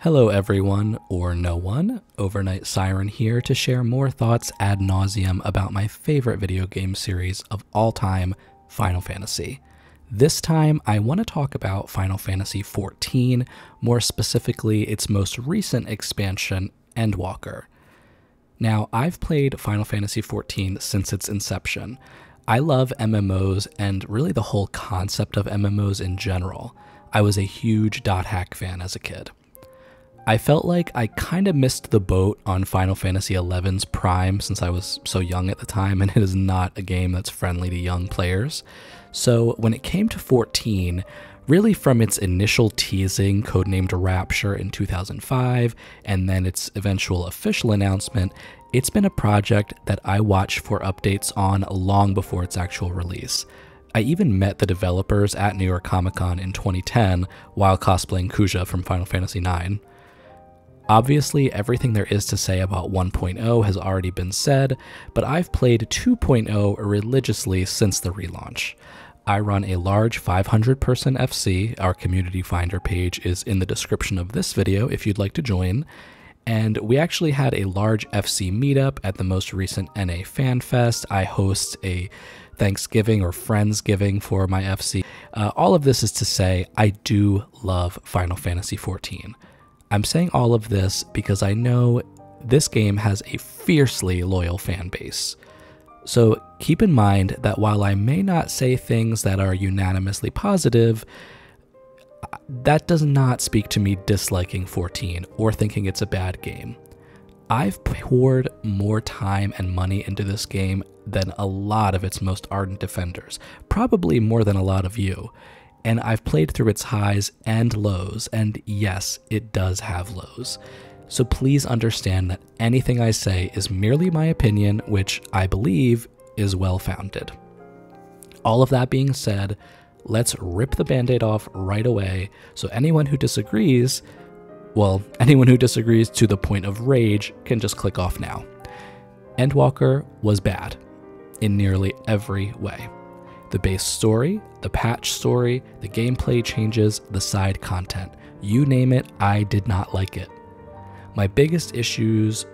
Hello everyone, or no one, Overnight Siren here to share more thoughts ad nauseum about my favorite video game series of all time, Final Fantasy. This time I want to talk about Final Fantasy XIV, more specifically its most recent expansion, Endwalker. Now, I've played Final Fantasy XIV since its inception. I love MMOs and really the whole concept of MMOs in general. I was a huge dot hack fan as a kid. I felt like I kind of missed the boat on Final Fantasy XI's prime since I was so young at the time, and it is not a game that's friendly to young players. So when it came to 14, really from its initial teasing, codenamed Rapture in 2005, and then its eventual official announcement, it's been a project that I watched for updates on long before its actual release. I even met the developers at New York Comic Con in 2010 while cosplaying Kuja from Final Fantasy IX. Obviously, everything there is to say about 1.0 has already been said, but I've played 2.0 religiously since the relaunch. I run a large 500-person FC, our community finder page is in the description of this video if you'd like to join, and we actually had a large FC meetup at the most recent NA Fan Fest. I host a Thanksgiving or Friendsgiving for my FC. All of this is to say, I do love Final Fantasy XIV. I'm saying all of this because I know this game has a fiercely loyal fan base. So keep in mind that while I may not say things that are unanimously positive, that does not speak to me disliking 14 or thinking it's a bad game. I've poured more time and money into this game than a lot of its most ardent defenders, probably more than a lot of you. And I've played through its highs and lows, and yes, it does have lows. So please understand that anything I say is merely my opinion, which I believe is well-founded. All of that being said, let's rip the band-aid off right away, so anyone who disagrees, well, anyone who disagrees to the point of rage can just click off now. Endwalker was bad, in nearly every way. The base story, the patch story, the gameplay changes, the side content. You name it, I did not like it. My biggest issues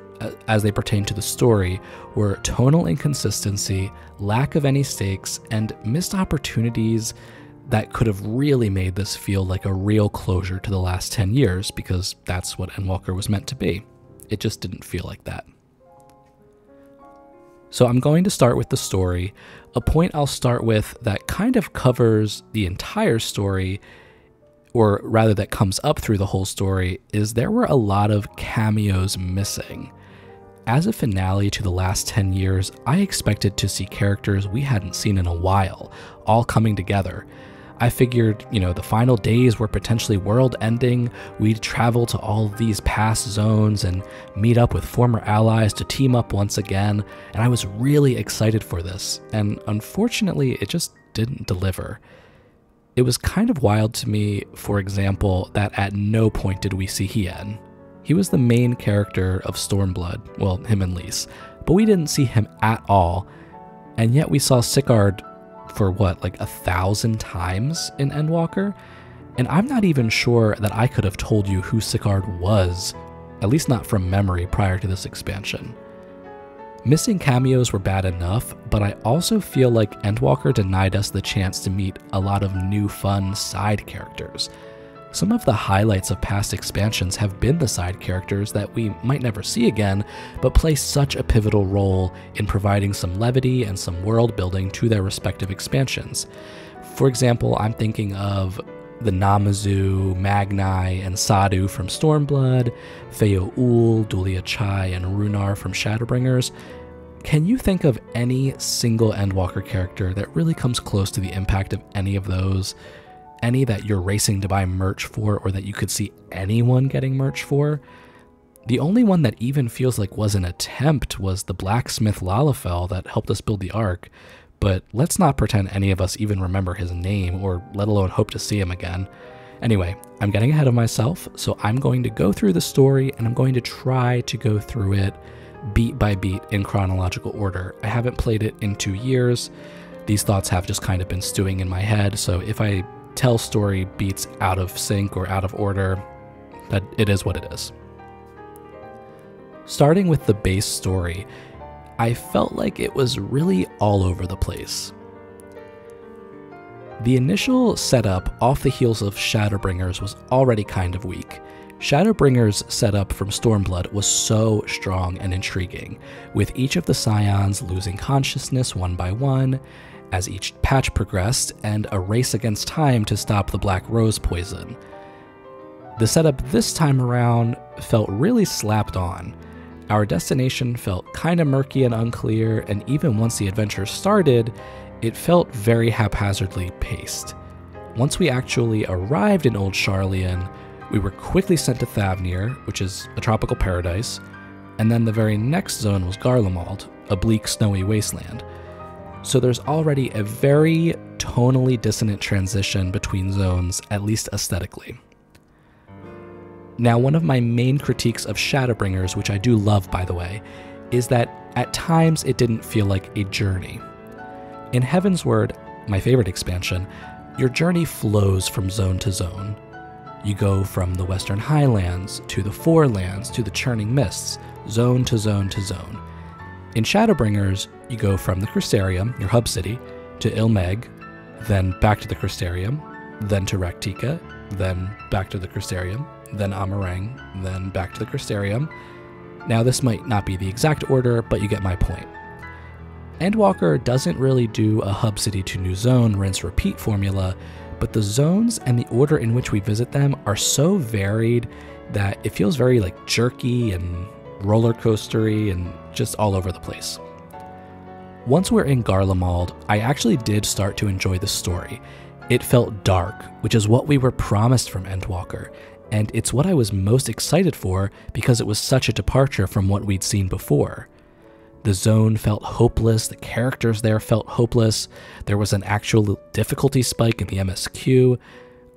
as they pertain to the story were tonal inconsistency, lack of any stakes, and missed opportunities that could have really made this feel like a real closure to the last 10 years, because that's what Endwalker was meant to be. It just didn't feel like that. So I'm going to start with the story. A point I'll start with that kind of covers the entire story, or rather that comes up through the whole story, is there were a lot of cameos missing. As a finale to the last 10 years, I expected to see characters we hadn't seen in a while, all coming together. I figured, the final days were potentially world-ending, we'd travel to all these past zones and meet up with former allies to team up once again, and I was really excited for this, and unfortunately it just didn't deliver. It was kind of wild to me, for example, that at no point did we see Hien. He was the main character of Stormblood, well, him and Lise, but we didn't see him at all, and yet we saw Sicard for what, like 1,000 times in Endwalker? And I'm not even sure that I could have told you who Sicard was, at least not from memory prior to this expansion. Missing cameos were bad enough, but I also feel like Endwalker denied us the chance to meet a lot of new fun side characters. Some of the highlights of past expansions have been the side characters that we might never see again, but play such a pivotal role in providing some levity and some world building to their respective expansions. For example, I'm thinking of the Namazu, Magnai, and Sadu from Stormblood, Feo Ul, Dulia Chai, and Runar from Shadowbringers. Can you think of any single Endwalker character that really comes close to the impact of any of those? Any that you're racing to buy merch for, or that you could see anyone getting merch for? The only one that even feels like was an attempt was the blacksmith Lalafell that helped us build the Ark, but let's not pretend any of us even remember his name, or let alone hope to see him again. Anyway, I'm getting ahead of myself, so I'm going to go through the story, and I'm going to try to go through it beat by beat in chronological order. I haven't played it in 2 years. These thoughts have just kind of been stewing in my head, so if I tell story beats out of sync or out of order, That it is what it is. Starting with the base story, I felt like it was really all over the place. The initial setup off the heels of Shadowbringers was already kind of weak. Shadowbringers' setup from Stormblood was so strong and intriguing, with each of the Scions losing consciousness one by one as each patch progressed, and a race against time to stop the Black Rose poison. The setup this time around felt really slapped on. Our destination felt kinda murky and unclear, and even once the adventure started, it felt very haphazardly paced. Once we actually arrived in Old Sharlayan, we were quickly sent to Thavnir, which is a tropical paradise, and then the very next zone was Garlemald, a bleak, snowy wasteland. So there's already a very tonally dissonant transition between zones, at least aesthetically. Now, one of my main critiques of Shadowbringers, which I do love by the way, is that at times it didn't feel like a journey. In Heavensward, my favorite expansion, your journey flows from zone to zone. You go from the Western Highlands to the Forelands to the Churning Mists, zone to zone to zone. In Shadowbringers, you go from the Crystarium, your hub city, to Ilmeg, then back to the Crystarium, then to Raktika, then back to the Crystarium, then Amarang, then back to the Crystarium. Now this might not be the exact order, but you get my point. Endwalker doesn't really do a hub city to new zone rinse repeat formula, but the zones and the order in which we visit them are so varied that it feels very like jerky and roller coastery and just all over the place. Once we're in Garlemald, I actually did start to enjoy the story. It felt dark, which is what we were promised from Endwalker, and it's what I was most excited for because it was such a departure from what we'd seen before. The zone felt hopeless, the characters there felt hopeless, there was an actual difficulty spike in the MSQ.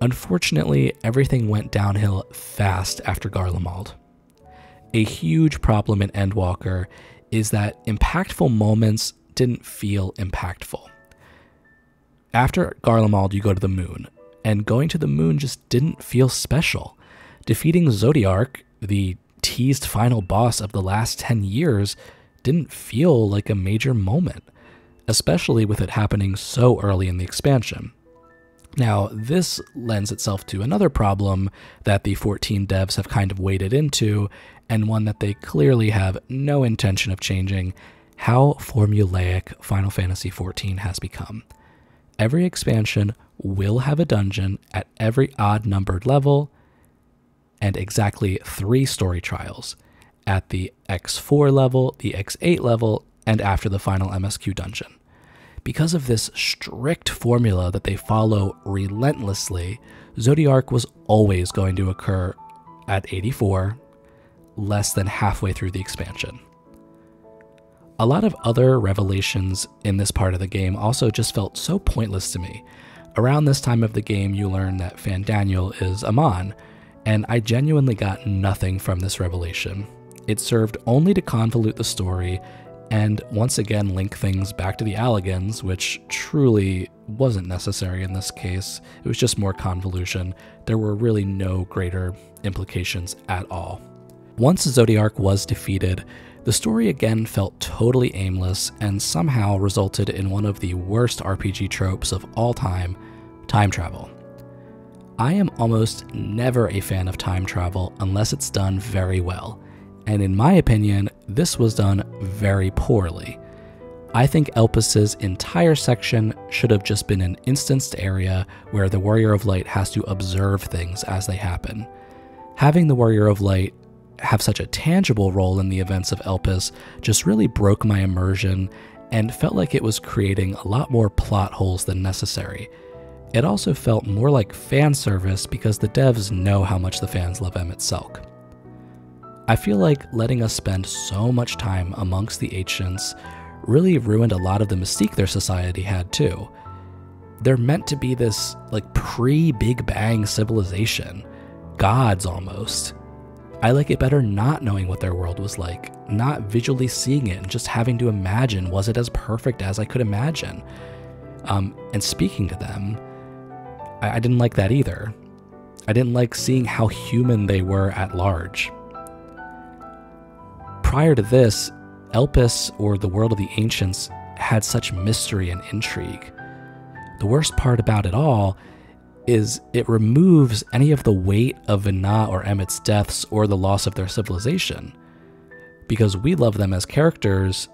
Unfortunately, everything went downhill fast after Garlemald. A huge problem in Endwalker is that impactful moments didn't feel impactful. After Garlemald, you go to the moon, and going to the moon just didn't feel special. Defeating Zodiark, the teased final boss of the last 10 years, didn't feel like a major moment, especially with it happening so early in the expansion. Now, this lends itself to another problem that the 14 devs have kind of waded into, and one that they clearly have no intention of changing: how formulaic Final Fantasy XIV has become. Every expansion will have a dungeon at every odd-numbered level, and exactly 3 story trials, at the X4 level, the X8 level, and after the final MSQ dungeon. Because of this strict formula that they follow relentlessly, Zodiark was always going to occur at 84, less than halfway through the expansion. A lot of other revelations in this part of the game also just felt so pointless to me. Around this time of the game, you learn that Fandaniel is Amon, and I genuinely got nothing from this revelation. It served only to convolute the story and once again link things back to the Alligans, which truly wasn't necessary in this case. It was just more convolution. There were really no greater implications at all. Once Zodiark was defeated, the story again felt totally aimless and somehow resulted in one of the worst RPG tropes of all time: time travel. I am almost never a fan of time travel unless it's done very well, and in my opinion, this was done very poorly. I think Elpis's entire section should have just been an instanced area where the Warrior of Light has to observe things as they happen. Having the Warrior of Light have such a tangible role in the events of Elpis just really broke my immersion and felt like it was creating a lot more plot holes than necessary. It also felt more like fan service because the devs know how much the fans love Emmett Selk. I feel like letting us spend so much time amongst the Ancients really ruined a lot of the mystique their society had too. They're meant to be this like pre-Big Bang civilization, gods almost. I like it better not knowing what their world was like, not visually seeing it and just having to imagine, was it as perfect as I could imagine? And speaking to them, I didn't like that either. I didn't like seeing how human they were at large. Prior to this, Elpis, or the world of the ancients, had such mystery and intrigue. The worst part about it all is it removes any of the weight of Vina or Emmett's deaths or the loss of their civilization. Because we love them as characters,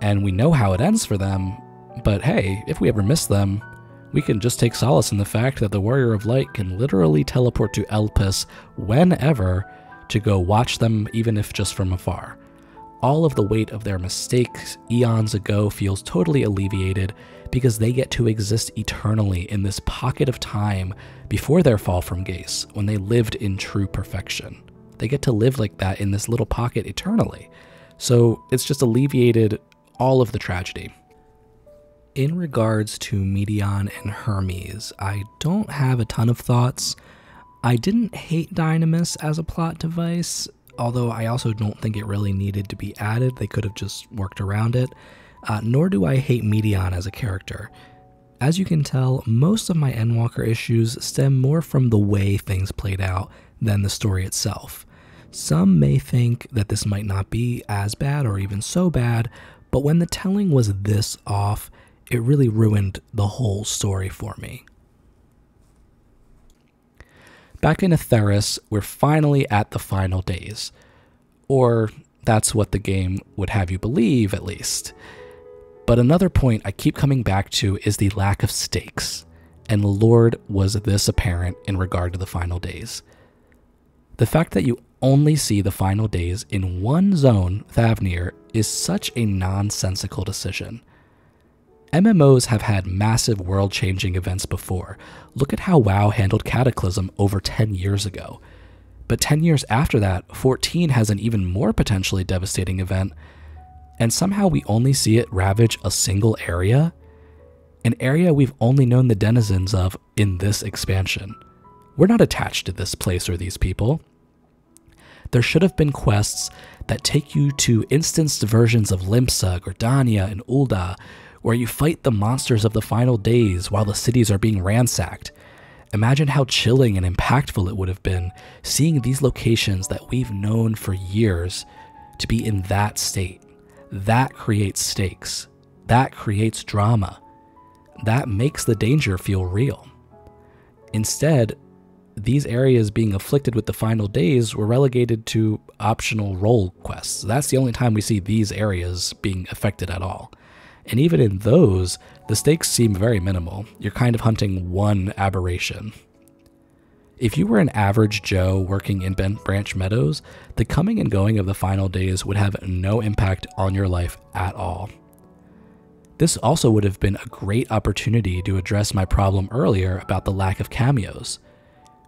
and we know how it ends for them, but hey, if we ever miss them, we can just take solace in the fact that the Warrior of Light can literally teleport to Elpis whenever to go watch them, even if just from afar. All of the weight of their mistakes eons ago feels totally alleviated because they get to exist eternally in this pocket of time before their fall from grace, when they lived in true perfection. They get to live like that in this little pocket eternally. So it's just alleviated all of the tragedy. In regards to Medion and Hermes, I don't have a ton of thoughts. I didn't hate Dynamis as a plot device, although I also don't think it really needed to be added. They could have just worked around it. Nor do I hate Medion as a character. As you can tell, most of my Endwalker issues stem more from the way things played out than the story itself. Some may think that this might not be as bad or even so bad, but when the telling was this off, it really ruined the whole story for me. Back in Atheris, we're finally at the final days. Or that's what the game would have you believe, at least. But another point I keep coming back to is the lack of stakes, and Lord was this apparent in regard to the final days. The fact that you only see the final days in one zone, Thavnir, is such a nonsensical decision. MMOs have had massive world-changing events before. Look at how WoW handled Cataclysm over 10 years ago. But 10 years after that, 14 has an even more potentially devastating event, and somehow we only see it ravage a single area? An area we've only known the denizens of in this expansion. We're not attached to this place or these people. There should have been quests that take you to instanced versions of Limsa, Gridania, and Ul'dah, where you fight the monsters of the final days while the cities are being ransacked. Imagine how chilling and impactful it would have been seeing these locations that we've known for years to be in that state. That creates stakes. That creates drama. That makes the danger feel real. Instead, these areas being afflicted with the final days were relegated to optional role quests. That's the only time we see these areas being affected at all. And even in those, the stakes seem very minimal. You're kind of hunting one aberration. If you were an average Joe working in Bent Branch Meadows, the coming and going of the final days would have no impact on your life at all. This also would have been a great opportunity to address my problem earlier about the lack of cameos.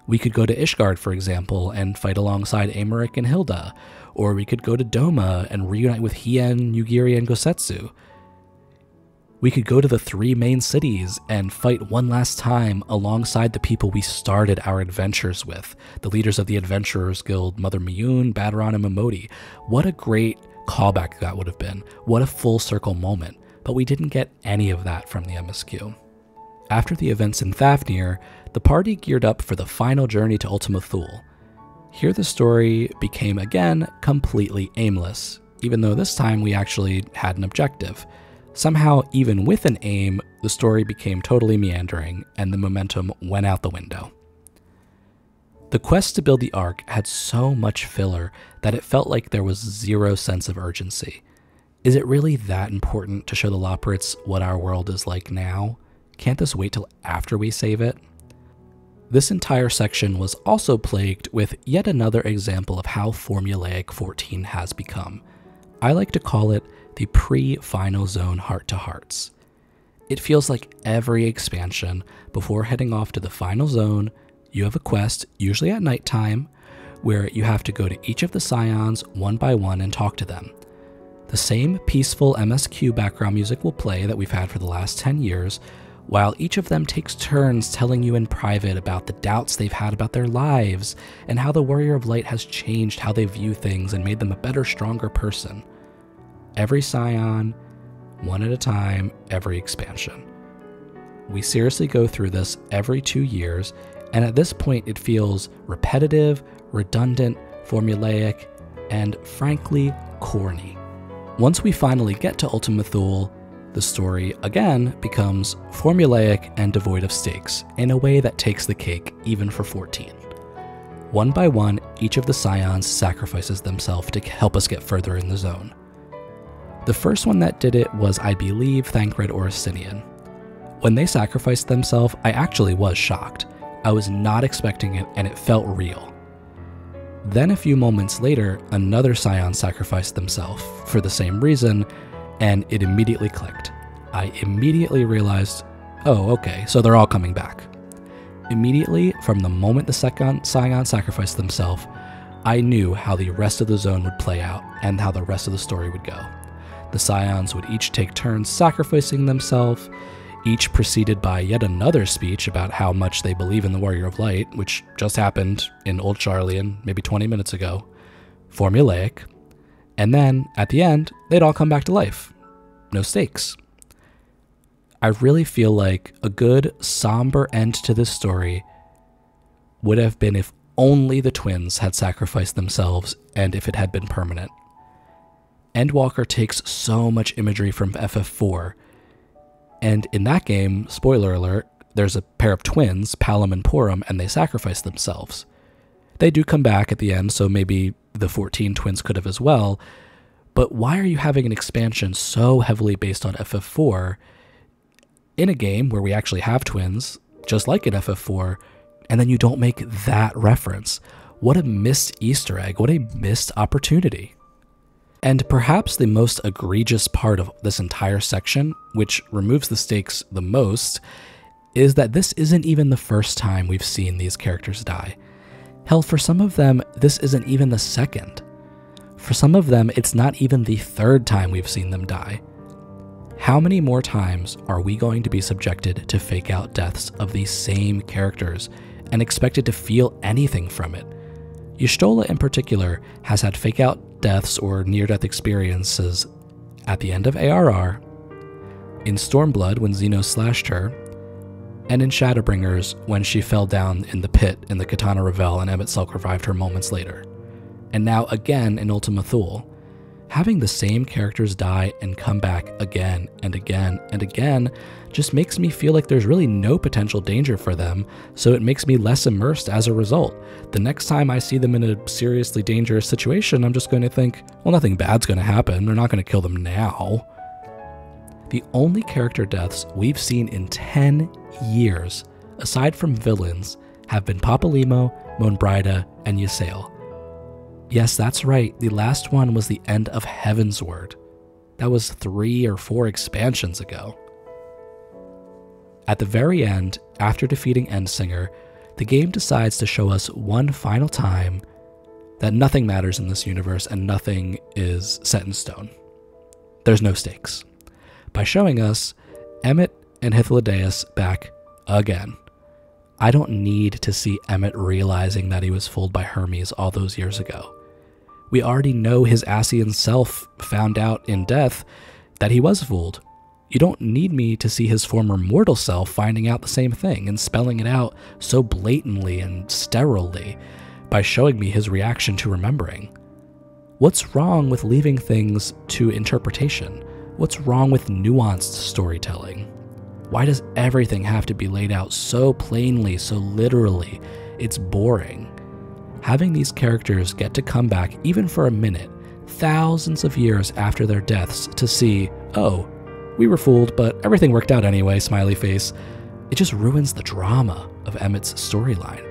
We could go to Ishgard, for example, and fight alongside Amaric and Hilda, or we could go to Doma and reunite with Hien, Yugiri, and Gosetsu. We could go to the 3 main cities and fight one last time alongside the people we started our adventures with, the leaders of the Adventurers Guild, Mother Miyun, Badaron, and Momodi. What a great callback that would have been. What a full circle moment. But we didn't get any of that from the MSQ. After the events in Thavnir, the party geared up for the final journey to Ultima Thule. Here the story became again completely aimless, even though this time we actually had an objective. Somehow, even with an aim, the story became totally meandering, and the momentum went out the window. The quest to build the Ark had so much filler that it felt like there was zero sense of urgency. Is it really that important to show the Loporrits what our world is like now? Can't this wait till after we save it? This entire section was also plagued with yet another example of how formulaic 14 has become. I like to call it the pre-final zone heart-to-hearts. It feels like every expansion, before heading off to the final zone, you have a quest, usually at nighttime, where you have to go to each of the Scions one by one and talk to them. The same peaceful MSQ background music will play that we've had for the last 10 years, while each of them takes turns telling you in private about the doubts they've had about their lives, and how the Warrior of Light has changed how they view things and made them a better, stronger person. Every Scion, one at a time, every expansion. We seriously go through this every 2 years, and at this point it feels repetitive, redundant, formulaic, and frankly, corny. Once we finally get to Ultima Thule, the story again becomes formulaic and devoid of stakes in a way that takes the cake even for 14. One by one, each of the Scions sacrifices themselves to help us get further in the zone. The first one that did it was, I believe, Thancred or Asinian. When they sacrificed themselves, I actually was shocked. I was not expecting it, and it felt real. Then a few moments later, another Scion sacrificed themselves for the same reason, and it immediately clicked. I immediately realized, oh, okay, so they're all coming back. Immediately, from the moment the second Scion sacrificed themselves, I knew how the rest of the zone would play out and how the rest of the story would go. The Scions would each take turns sacrificing themselves, each preceded by yet another speech about how much they believe in the Warrior of Light, which just happened in Old Charlian maybe 20 minutes ago. Formulaic. And then, at the end, they'd all come back to life. No stakes. I really feel like a good, somber end to this story would have been if only the twins had sacrificed themselves and if it had been permanent. Endwalker takes so much imagery from FF4, and in that game, spoiler alert, there's a pair of twins, Palom and Porum, and they sacrifice themselves. They do come back at the end, so maybe the 14 twins could have as well, but why are you having an expansion so heavily based on FF4 in a game where we actually have twins, just like in FF4, and then you don't make that reference? What a missed Easter egg, what a missed opportunity. And perhaps the most egregious part of this entire section, which removes the stakes the most, is that this isn't even the first time we've seen these characters die. Hell, for some of them, this isn't even the second. For some of them, it's not even the third time we've seen them die. How many more times are we going to be subjected to fake out deaths of these same characters and expected to feel anything from it? Y'shtola in particular has had fake out deaths or near-death experiences at the end of ARR, in Stormblood when Xenos slashed her, and in Shadowbringers when she fell down in the pit in the Katana Revel and Emmett Selk revived her moments later. And now again in Ultima Thule. Having the same characters die and come back again and again and again just makes me feel like there's really no potential danger for them, so it makes me less immersed as a result. The next time I see them in a seriously dangerous situation, I'm just going to think, well, nothing bad's going to happen. They're not going to kill them now. The only character deaths we've seen in 10 years, aside from villains, have been Papalymo, Monbrida, and Ysayle. Yes, that's right, the last one was the end of Heavensward. That was 3 or 4 expansions ago. At the very end, after defeating Endsinger, the game decides to show us one final time that nothing matters in this universe and nothing is set in stone. There's no stakes. By showing us Emmett and Hythlodaeus back again. I don't need to see Emmett realizing that he was fooled by Hermes all those years ago. We already know his Ascian self found out in death that he was fooled. You don't need me to see his former mortal self finding out the same thing and spelling it out so blatantly and sterilely by showing me his reaction to remembering. What's wrong with leaving things to interpretation? What's wrong with nuanced storytelling? Why does everything have to be laid out so plainly, so literally? It's boring. Having these characters get to come back, even for a minute, thousands of years after their deaths, to see, oh, we were fooled, but everything worked out anyway, smiley face. It just ruins the drama of Emmett's storyline.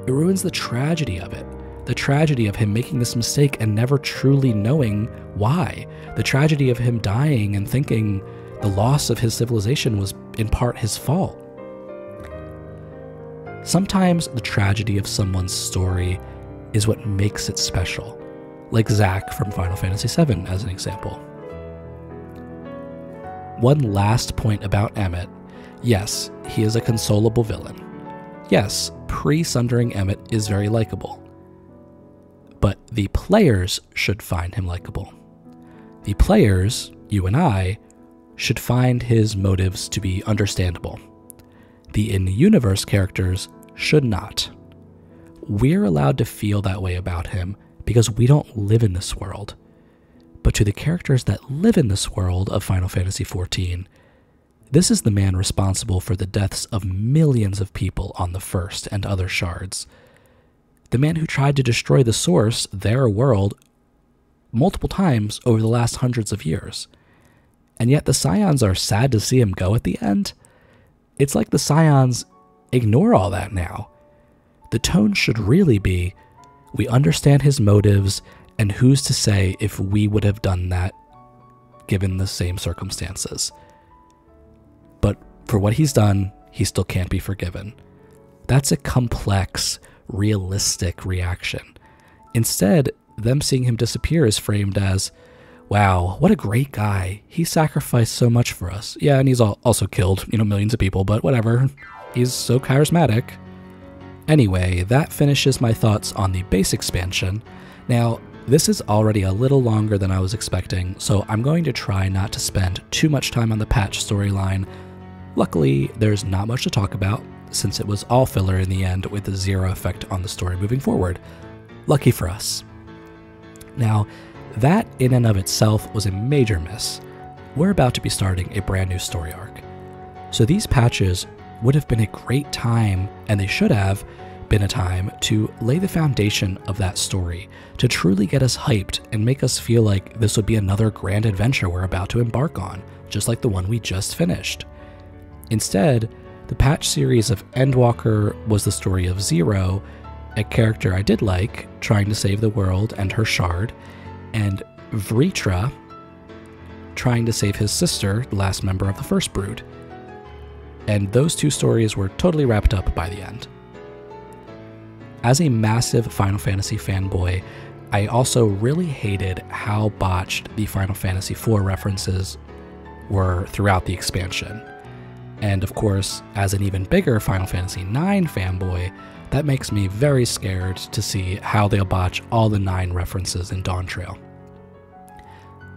It ruins the tragedy of it. The tragedy of him making this mistake and never truly knowing why. The tragedy of him dying and thinking the loss of his civilization was in part his fault. Sometimes the tragedy of someone's story is what makes it special, like Zack from Final Fantasy VII as an example. One last point about Emmett. Yes, he is a consolable villain. Yes, pre-sundering Emmett is very likable. But the players should find him likable. The players, you and I, should find his motives to be understandable. The in-universe characters should not. We're allowed to feel that way about him because we don't live in this world. But to the characters that live in this world of Final Fantasy XIV, this is the man responsible for the deaths of millions of people on the First and other shards. The man who tried to destroy the Source, their world, multiple times over the last hundreds of years. And yet the Scions are sad to see him go at the end. It's like the Scions ignore all that now. The tone should really be, we understand his motives, and who's to say if we would have done that given the same circumstances. But for what he's done, he still can't be forgiven. That's a complex, realistic reaction. Instead, them seeing him disappear is framed as, wow, what a great guy. He sacrificed so much for us. Yeah, and he's also killed, millions of people, but whatever. He's so charismatic. Anyway, that finishes my thoughts on the base expansion. Now, this is already a little longer than I was expecting, so I'm going to try not to spend too much time on the patch storyline. Luckily, there's not much to talk about, since it was all filler in the end with zero effect on the story moving forward. Lucky for us. Now, that in and of itself was a major miss. We're about to be starting a brand new story arc. So these patches would have been a great time, and they should have been a time to lay the foundation of that story, to truly get us hyped and make us feel like this would be another grand adventure we're about to embark on, just like the one we just finished. Instead, the patch series of Endwalker was the story of Zero, a character I did like, trying to save the world and her shard, and Vritra, trying to save his sister, the last member of the First Brood. And those two stories were totally wrapped up by the end. As a massive Final Fantasy fanboy, I also really hated how botched the Final Fantasy IV references were throughout the expansion. And of course, as an even bigger Final Fantasy IX fanboy, that makes me very scared to see how they'll botch all the 9 references in Dawntrail.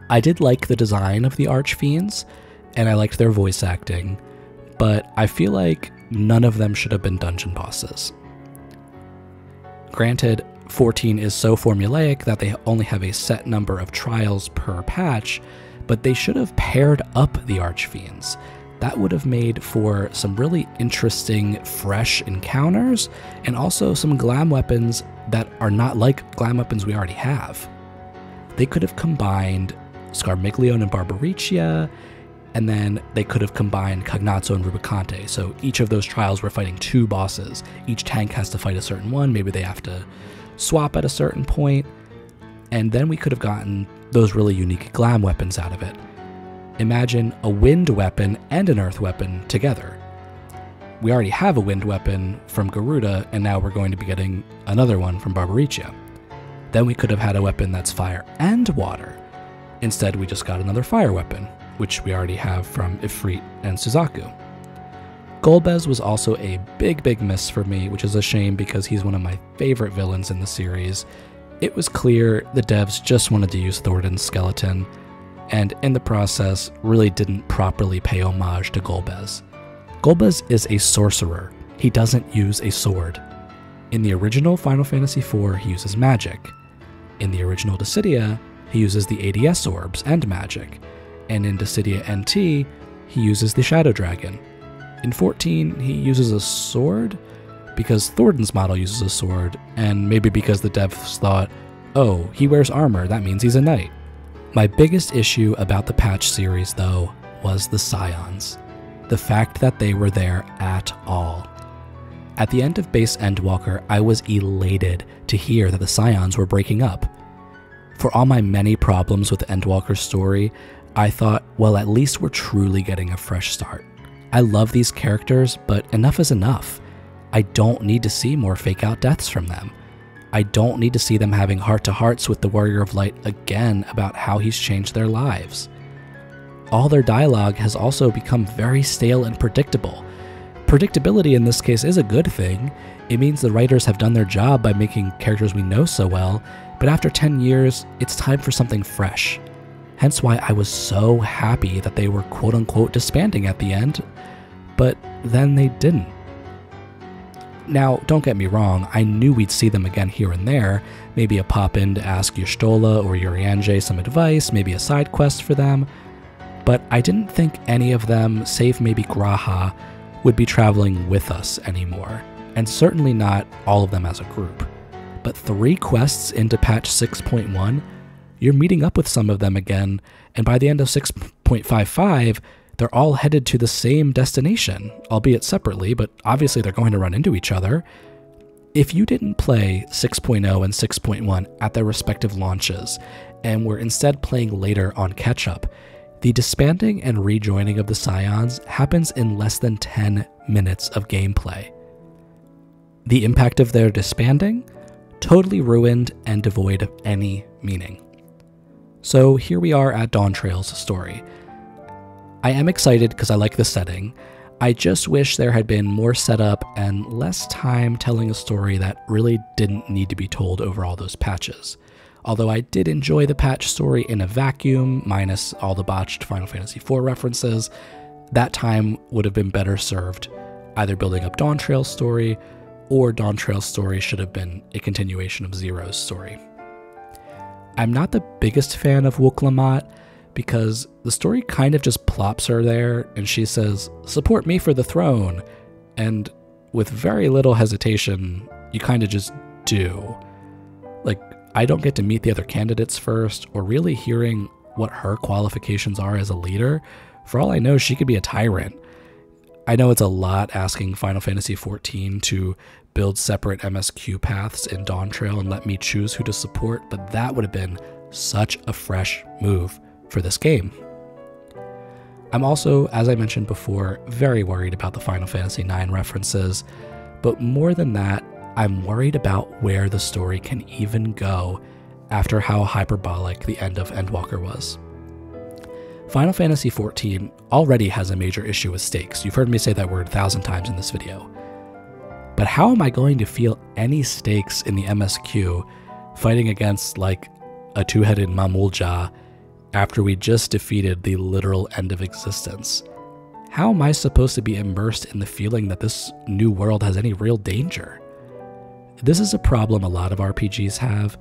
I did like the design of the Archfiends, and I liked their voice acting, but I feel like none of them should have been dungeon bosses. Granted, 14 is so formulaic that they only have a set number of trials per patch, but they should have paired up the Archfiends. That would have made for some really interesting, fresh encounters, and also some glam weapons that are not like glam weapons we already have. They could have combined Scarmiglione and Barbaricia, and then they could have combined Cognazzo and Rubicante. So each of those trials were fighting 2 bosses. Each tank has to fight a certain one. Maybe they have to swap at a certain point. And then we could have gotten those really unique glam weapons out of it. Imagine a wind weapon and an earth weapon together. We already have a wind weapon from Garuda, and now we're going to be getting another one from Barbaricia. Then we could have had a weapon that's fire and water. Instead, we just got another fire weapon, which we already have from Ifrit and Suzaku. Golbez was also a big miss for me, which is a shame because he's one of my favorite villains in the series. It was clear the devs just wanted to use Thornton's skeleton, and in the process really didn't properly pay homage to Golbez. Golbez is a sorcerer. He doesn't use a sword. In the original Final Fantasy IV, he uses magic. In the original Dissidia, he uses the ADS orbs and magic. And in Dissidia NT, he uses the Shadow Dragon. In 14, he uses a sword, because Thornton's model uses a sword, and maybe because the devs thought, oh, he wears armor, that means he's a knight. My biggest issue about the patch series, though, was the Scions. The fact that they were there at all. At the end of base Endwalker, I was elated to hear that the Scions were breaking up. For all my many problems with Endwalker's story, I thought, well, at least we're truly getting a fresh start. I love these characters, but enough is enough. I don't need to see more fake-out deaths from them. I don't need to see them having heart-to-hearts with the Warrior of Light again about how he's changed their lives. All their dialogue has also become very stale and predictable. Predictability in this case is a good thing. It means the writers have done their job by making characters we know so well, but after 10 years, it's time for something fresh. Hence why I was so happy that they were quote-unquote disbanding at the end, but then they didn't. Now, don't get me wrong, I knew we'd see them again here and there, maybe a pop-in to ask Y'shtola or Urianger some advice, maybe a side quest for them, but I didn't think any of them, save maybe Graha, would be traveling with us anymore, and certainly not all of them as a group. But 3 quests into patch 6.1, you're meeting up with some of them again, and by the end of 6.55, they're all headed to the same destination, albeit separately, but obviously they're going to run into each other. If you didn't play 6.0 and 6.1 at their respective launches, and were instead playing later on catch-up, the disbanding and rejoining of the Scions happens in less than 10 minutes of gameplay. The impact of their disbanding? Totally ruined and devoid of any meaning. So here we are at Dawntrail's story. I am excited because I like the setting. I just wish there had been more setup and less time telling a story that really didn't need to be told over all those patches. Although I did enjoy the patch story in a vacuum, minus all the botched Final Fantasy IV references, that time would have been better served either building up Dawntrail's story, or Dawntrail's story should have been a continuation of Zero's story. I'm not the biggest fan of Wuk-Lamat, because the story kind of just plops her there and she says, "Support me for the throne," and with very little hesitation, you kind of just do. Like, I don't get to meet the other candidates first, or really hearing what her qualifications are as a leader. For all I know, she could be a tyrant. I know it's a lot asking Final Fantasy XIV to build separate MSQ paths in Dawntrail and let me choose who to support, but that would have been such a fresh move for this game. I'm also, as I mentioned before, very worried about the Final Fantasy IX references, but more than that, I'm worried about where the story can even go after how hyperbolic the end of Endwalker was. Final Fantasy XIV already has a major issue with stakes. You've heard me say that word 1,000 times in this video. But how am I going to feel any stakes in the MSQ fighting against, like, a 2-headed Mamulja after we just defeated the literal end of existence? How am I supposed to be immersed in the feeling that this new world has any real danger? This is a problem a lot of RPGs have,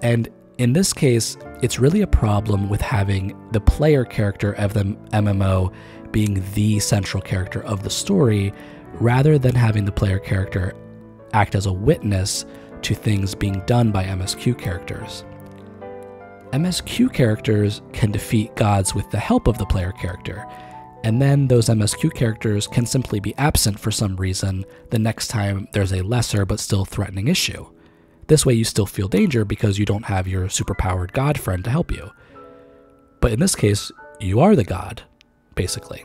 and in this case, it's really a problem with having the player character of the MMO being the central character of the story, rather than having the player character act as a witness to things being done by MSQ characters. MSQ characters can defeat gods with the help of the player character, and then those MSQ characters can simply be absent for some reason the next time there's a lesser but still threatening issue. This way you still feel danger because you don't have your superpowered god friend to help you. But in this case, you are the god, basically.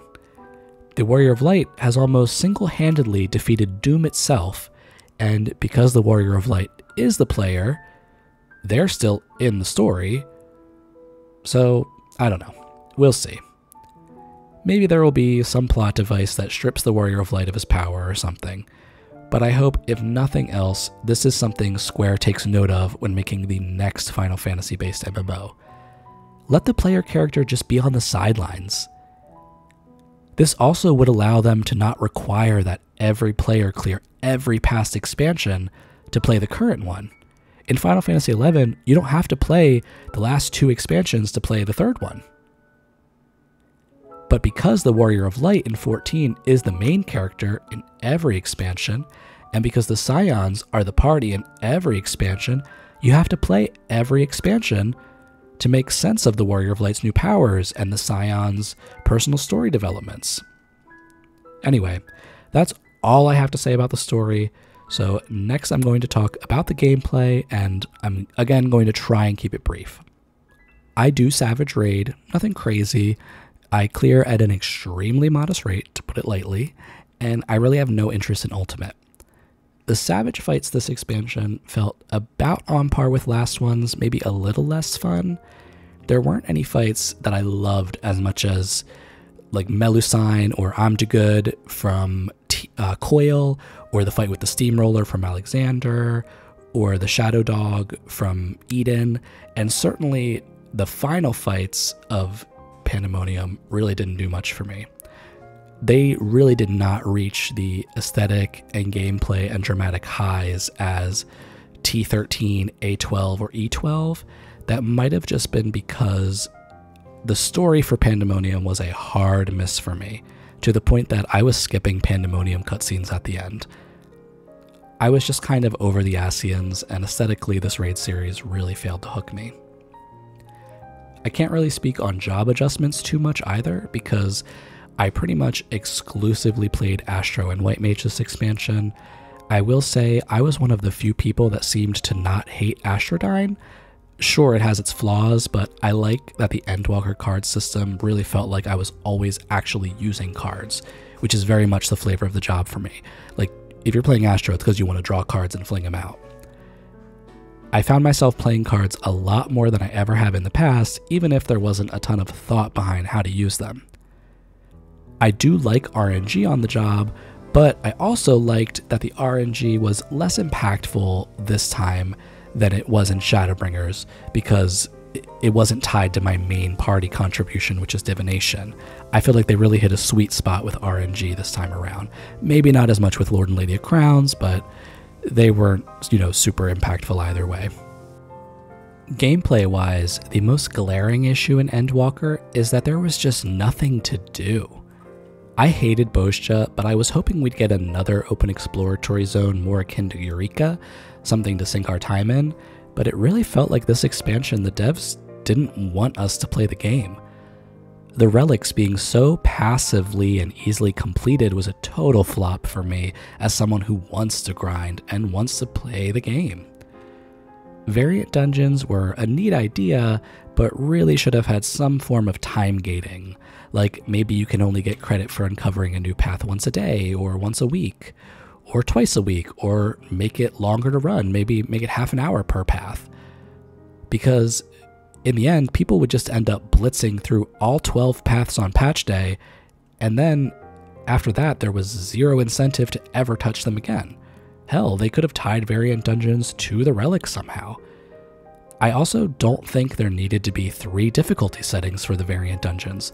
The Warrior of Light has almost single-handedly defeated Doom itself, and because the Warrior of Light is the player, they're still in the story. So, I don't know. We'll see. Maybe there will be some plot device that strips the Warrior of Light of his power or something. But I hope, if nothing else, this is something Square takes note of when making the next Final Fantasy-based MMO. Let the player character just be on the sidelines. This also would allow them to not require that every player clear every past expansion to play the current one. In Final Fantasy XI, you don't have to play the last 2 expansions to play the third one. But because the Warrior of Light in 14 is the main character in every expansion, and because the Scions are the party in every expansion, you have to play every expansion to make sense of the Warrior of Light's new powers and the Scions' personal story developments. Anyway, that's all I have to say about the story. So next I'm going to talk about the gameplay, and I'm again going to try and keep it brief. I do Savage Raid, nothing crazy. I clear at an extremely modest rate, to put it lightly, and I really have no interest in Ultimate. The Savage fights this expansion felt about on par with last one's, maybe a little less fun. There weren't any fights that I loved as much as like Melusine or Amdagud from Coil, or the fight with the Steamroller from Alexander, or the Shadow Dog from Eden, and certainly the final fights of Pandemonium really didn't do much for me. they really did not reach the aesthetic and gameplay and dramatic highs as T13, A12, or E12. That might have just been because the story for Pandemonium was a hard miss for me, to the point that I was skipping Pandemonium cutscenes at the end. I was just kind of over the Ascians, and aesthetically this raid series really failed to hook me. I can't really speak on job adjustments too much either, because I pretty much exclusively played Astro and White Mage this expansion. I will say I was one of the few people that seemed to not hate Astrodyne. Sure, it has its flaws, but I like that the Endwalker card system really felt like I was always actually using cards, which is very much the flavor of the job for me. Like, if you're playing Astro, it's because you want to draw cards and fling them out. I found myself playing cards a lot more than I ever have in the past, even if there wasn't a ton of thought behind how to use them. I do like RNG on the job, but I also liked that the RNG was less impactful this time than it was in Shadowbringers, because it wasn't tied to my main party contribution, which is divination. I feel like they really hit a sweet spot with RNG this time around. Maybe not as much with Lord and Lady of Crowns, but they weren't, super impactful either way. Gameplay-wise, the most glaring issue in Endwalker is that there was just nothing to do. I hated Bozja, but I was hoping we'd get another open exploratory zone more akin to Eureka, something to sink our time in, but it really felt like this expansion the devs didn't want us to play the game. The relics being so passively and easily completed was a total flop for me as someone who wants to grind and wants to play the game. Variant dungeons were a neat idea, but really should have had some form of time gating. Like, maybe you can only get credit for uncovering a new path once a day, or once a week, or twice a week, or make it longer to run, maybe make it half an hour per path. Because in the end, people would just end up blitzing through all 12 paths on patch day, and then after that there was zero incentive to ever touch them again. Hell, they could have tied variant dungeons to the relics somehow. I also don't think there needed to be 3 difficulty settings for the variant dungeons.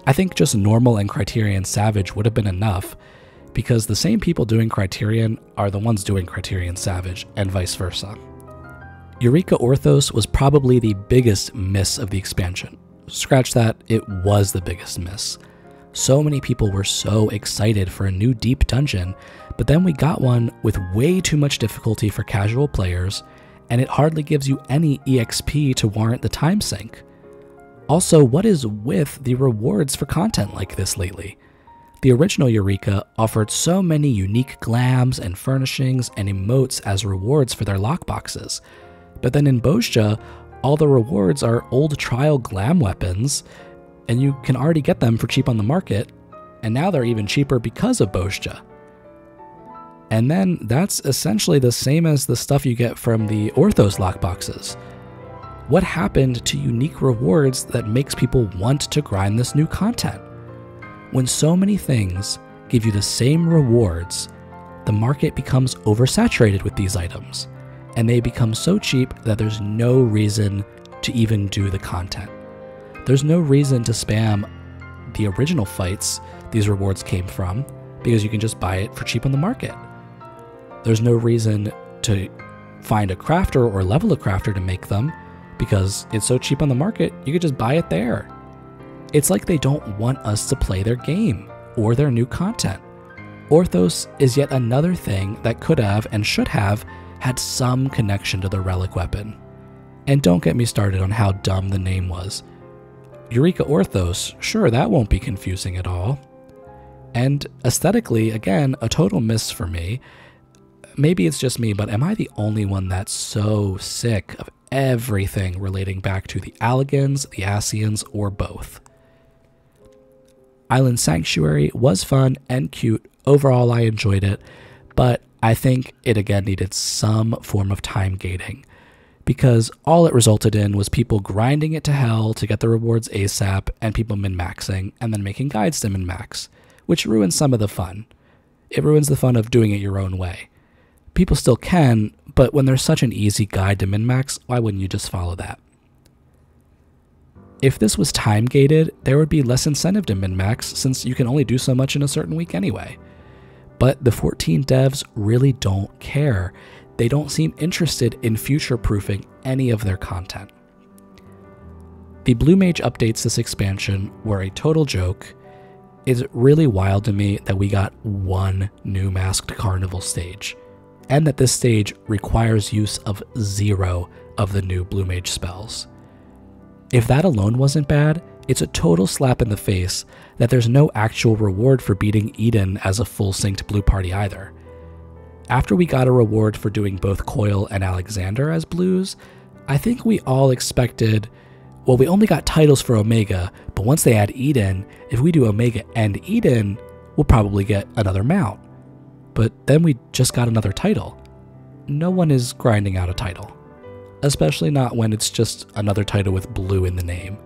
I think just normal and Criterion Savage would have been enough, because the same people doing Criterion are the ones doing Criterion Savage, and vice versa. Eureka Orthos was probably the biggest miss of the expansion. Scratch that, it was the biggest miss. So many people were so excited for a new deep dungeon, but then we got one with way too much difficulty for casual players, and it hardly gives you any EXP to warrant the time sink. Also, what is with the rewards for content like this lately? The original Eureka offered so many unique glams and furnishings and emotes as rewards for their lockboxes, but then in Bozja, all the rewards are old trial glam weapons, and you can already get them for cheap on the market, and now they're even cheaper because of Bozja. And then that's essentially the same as the stuff you get from the Orthos lockboxes. What happened to unique rewards that makes people want to grind this new content? When so many things give you the same rewards, the market becomes oversaturated with these items, and they become so cheap that there's no reason to even do the content. There's no reason to spam the original fights these rewards came from, because you can just buy it for cheap on the market. There's no reason to find a crafter or level a crafter to make them, because it's so cheap on the market, you could just buy it there. It's like they don't want us to play their game or their new content. Orthos is yet another thing that could have and should have had some connection to the relic weapon. And don't get me started on how dumb the name was. Eureka Orthos, sure, that won't be confusing at all. And aesthetically, again, a total miss for me. Maybe it's just me, but am I the only one that's so sick of everything relating back to the Alligans, the Ascians, or both? Island Sanctuary was fun and cute. Overall, I enjoyed it, but I think it again needed some form of time gating, because all it resulted in was people grinding it to hell to get the rewards ASAP, and people min-maxing and then making guides to min-max, which ruins some of the fun. It ruins the fun of doing it your own way. People still can, but when there's such an easy guide to min-max, why wouldn't you just follow that? If this was time gated, there would be less incentive to min-max since you can only do so much in a certain week anyway. But the 14 devs really don't care. They don't seem interested in future-proofing any of their content. The Blue Mage updates this expansion were a total joke. It's really wild to me that we got one new Masked Carnival stage, and that this stage requires use of 0 of the new Blue Mage spells. If that alone wasn't bad, it's a total slap in the face that there's no actual reward for beating Eden as a full synced blue party either. After we got a reward for doing both Coil and Alexander as blues, I think we all expected, well, we only got titles for Omega, but once they add Eden, if we do Omega and Eden, we'll probably get another mount. But then we just got another title. No one is grinding out a title. Especially not when it's just another title with blue in the name.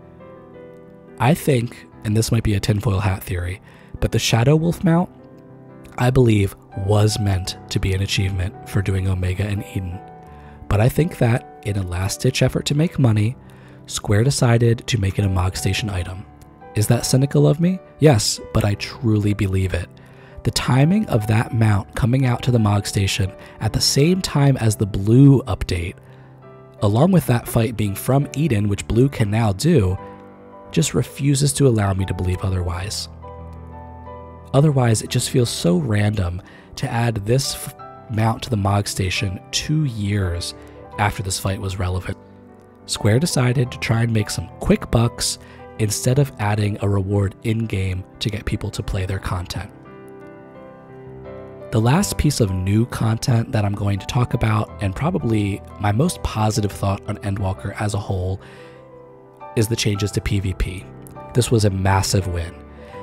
I think, and this might be a tinfoil hat theory, but the Shadow Wolf mount, I believe, was meant to be an achievement for doing Omega and Eden. But I think that, in a last-ditch effort to make money, Square decided to make it a Mog Station item. Is that cynical of me? Yes, but I truly believe it. The timing of that mount coming out to the Mog Station at the same time as the Blue update, along with that fight being from Eden, which Blue can now do, just refuses to allow me to believe otherwise. Otherwise, it just feels so random to add this mount to the Mog Station 2 years after this fight was relevant. Square decided to try and make some quick bucks instead of adding a reward in-game to get people to play their content. The last piece of new content that I'm going to talk about, and probably my most positive thought on Endwalker as a whole, is the changes to PvP. This was a massive win,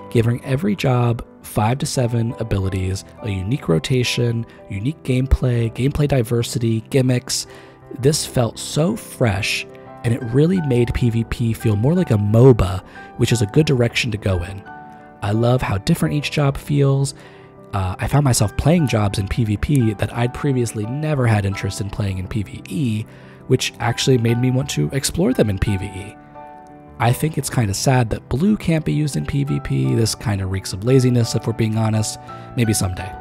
giving every job 5 to 7 abilities, a unique rotation, unique gameplay diversity, gimmicks. This felt so fresh, and it really made PvP feel more like a MOBA, which is a good direction to go in. I love how different each job feels. I found myself playing jobs in PvP that I'd previously never had interest in playing in PvE, which actually made me want to explore them in PvE. I think it's kind of sad that blue can't be used in PvP. This kind of reeks of laziness, if we're being honest. Maybe someday.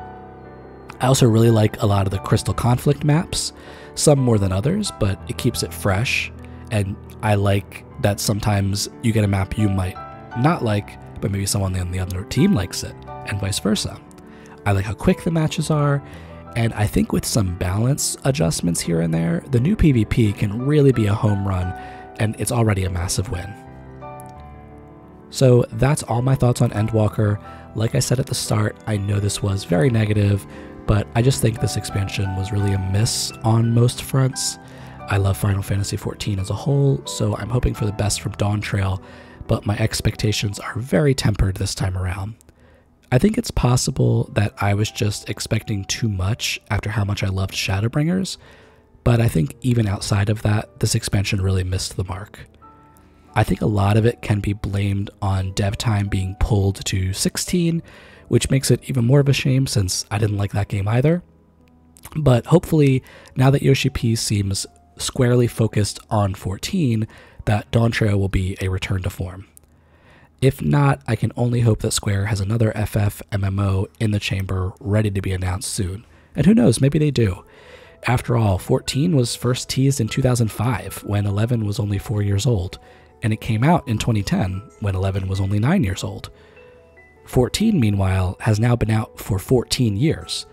I also really like a lot of the Crystal Conflict maps, some more than others, but it keeps it fresh, and I like that sometimes you get a map you might not like, but maybe someone on the other team likes it, and vice versa. I like how quick the matches are, and I think with some balance adjustments here and there, the new PvP can really be a home run, and it's already a massive win. So that's all my thoughts on Endwalker. Like I said at the start, I know this was very negative, but I just think this expansion was really a miss on most fronts. I love Final Fantasy XIV as a whole, so I'm hoping for the best from Dawntrail, but my expectations are very tempered this time around. I think it's possible that I was just expecting too much after how much I loved Shadowbringers, but I think even outside of that, this expansion really missed the mark. I think a lot of it can be blamed on dev time being pulled to 16, which makes it even more of a shame since I didn't like that game either. But hopefully, now that Yoshi P seems squarely focused on 14, that Dawntrail will be a return to form. If not, I can only hope that Square has another FF MMO in the chamber ready to be announced soon. And who knows, maybe they do. After all, 14 was first teased in 2005 when 11 was only 4 years old, and it came out in 2010 when 11 was only 9 years old. 14, meanwhile, has now been out for 14 years.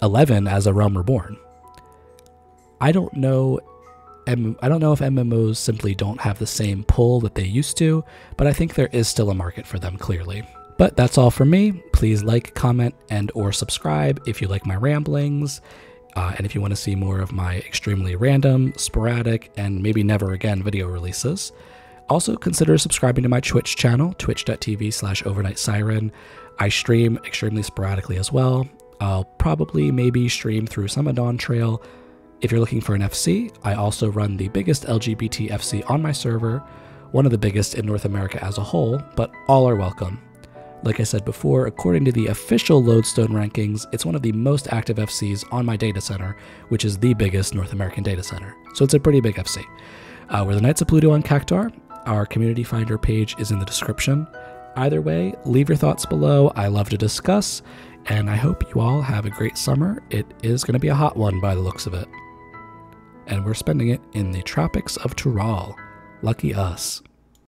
11 as A Realm Reborn. I don't know if MMOs simply don't have the same pull that they used to, but I think there is still a market for them, clearly. But that's all from me. Please like, comment, and or subscribe if you like my ramblings, and if you want to see more of my extremely random, sporadic, and maybe never again video releases. Also consider subscribing to my Twitch channel, twitch.tv/overnightsIron. I stream extremely sporadically as well. I'll probably maybe stream through some of Dawntrail. If you're looking for an FC, I also run the biggest LGBT FC on my server, one of the biggest in North America as a whole, but all are welcome. Like I said before, according to the official Lodestone rankings, it's one of the most active FCs on my data center, which is the biggest North American data center. So it's a pretty big FC. We're the Knights of Pluto on Cactar. Our community finder page is in the description. Either way, leave your thoughts below. I love to discuss, and I hope you all have a great summer. It is going to be a hot one by the looks of it. And we're spending it in the tropics of Tural. Lucky us.